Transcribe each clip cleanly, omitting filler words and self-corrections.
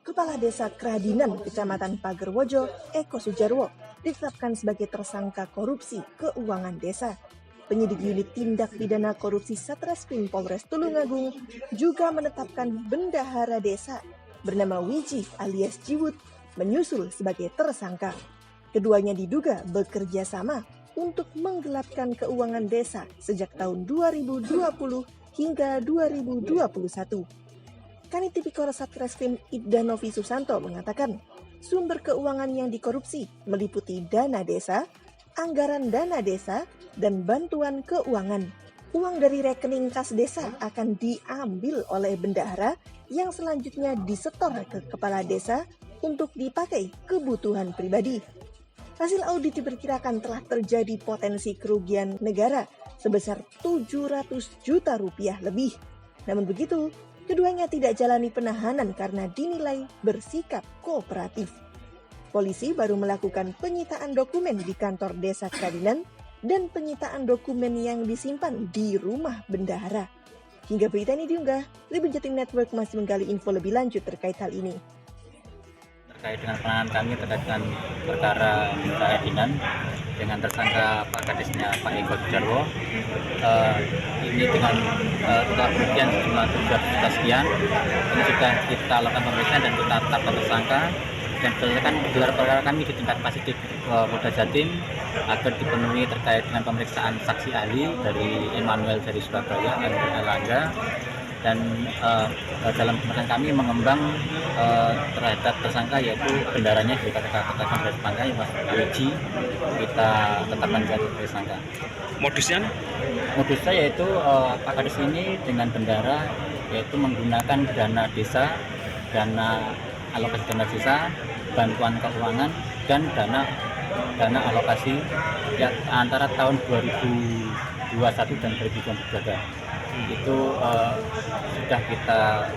Kepala Desa Kradinan, Kecamatan Pagerwojo, Eko Sujarwo, ditetapkan sebagai tersangka korupsi keuangan desa. Penyidik unit tindak pidana korupsi Satreskrim Polres Tulungagung juga menetapkan bendahara desa bernama Wiji alias Jiwut menyusul sebagai tersangka. Keduanya diduga bekerja sama untuk menggelapkan keuangan desa sejak tahun 2020 hingga 2021. Kanit Tipikor Satreskrim Ibda Novi Susanto mengatakan, sumber keuangan yang dikorupsi meliputi dana desa, anggaran dana desa, dan bantuan keuangan. Uang dari rekening kas desa akan diambil oleh bendahara yang selanjutnya disetor ke kepala desa untuk dipakai kebutuhan pribadi. Hasil audit diperkirakan telah terjadi potensi kerugian negara sebesar 700 juta rupiah lebih. Namun begitu, keduanya tidak jalani penahanan karena dinilai bersikap kooperatif. Polisi baru melakukan penyitaan dokumen di kantor Desa Kradinan dan penyitaan dokumen yang disimpan di rumah bendahara. Hingga berita ini diunggah, Tribun Jatim Network masih menggali info lebih lanjut terkait hal ini. Terkait dengan penanganan kami terkait dengan perkara Kradinan dengan tersangka Pak Kadisnya Pak Eko Sujarwo, ini dengan total kerugian sejumlah 700 juta sekian, ini sudah kita lakukan pemeriksaan dan kita tetapkan tersangka dan berdasarkan gelar perkara kami di tingkat Pasidik Polda Jatim agar dipenuhi terkait dengan pemeriksaan saksi ahli dari Emmanuel dari Surabaya, Erlangga, dan dalam pemeriksaan kami mengembang terhadap tersangka yaitu bendaranya kita tetapkan sebagai tersangka yang Mas Wiji, kita tetapkan sebagai tersangka. Modusnya yaitu Pak Kadis ini dengan bendara yaitu menggunakan dana desa, dana alokasi dana desa, bantuan keuangan, dan dana alokasi ya, antara tahun 2021 dan 2022 itu sudah kita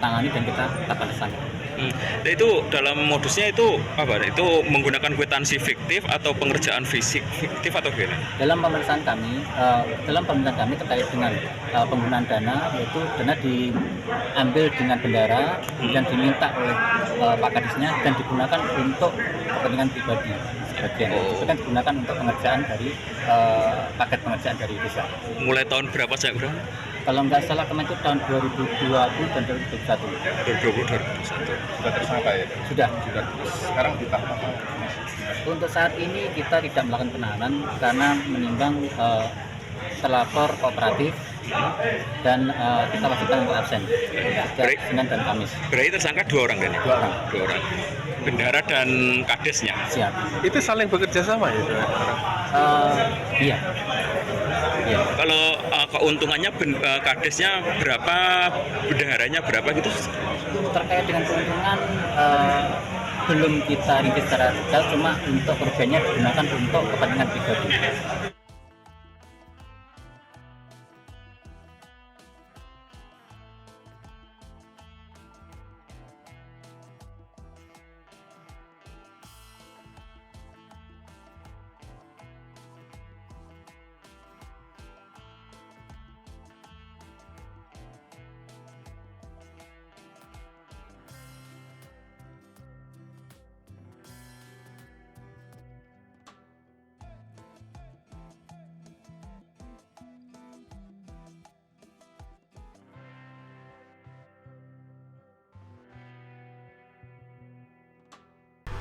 tangani dan kita tetapkan tersangka. Nah, itu dalam modusnya itu apa? Itu menggunakan kwitansi fiktif atau pengerjaan fisik fiktif atau gimana? Dalam pemeriksaan kami terkait dengan penggunaan dana, yaitu dana diambil dengan bendara dan diminta oleh Pak Kadisnya dan digunakan untuk kepentingan pribadi sebagian. Itu kan digunakan untuk pengerjaan dari paket pengerjaan dari desa. Mulai tahun berapa sejak berapa? Kalau nggak salah kemarin itu tahun 2020 dan 2021. 2021. Sudah tersangka ya? Sudah. Sekarang ditahan. Untuk saat ini kita tidak melakukan penahanan karena menimbang terlapor kooperatif dan kita wajibkan untuk absen setiap Senin dan Kamis. Berarti tersangka 2 orang kan? 2 orang. 2 orang. Bendara dan kadesnya. Siap. Itu saling bekerja sama ya? Iya. Iya. Kalau keuntungannya kadesnya berapa, bendaharanya berapa gitu? Terkait dengan keuntungan belum kita rinci secara detail, cuma untuk kerugiannya digunakan untuk kepentingan pribadi.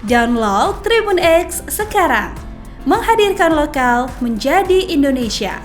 Download Tribun X sekarang, menghadirkan lokal menjadi Indonesia.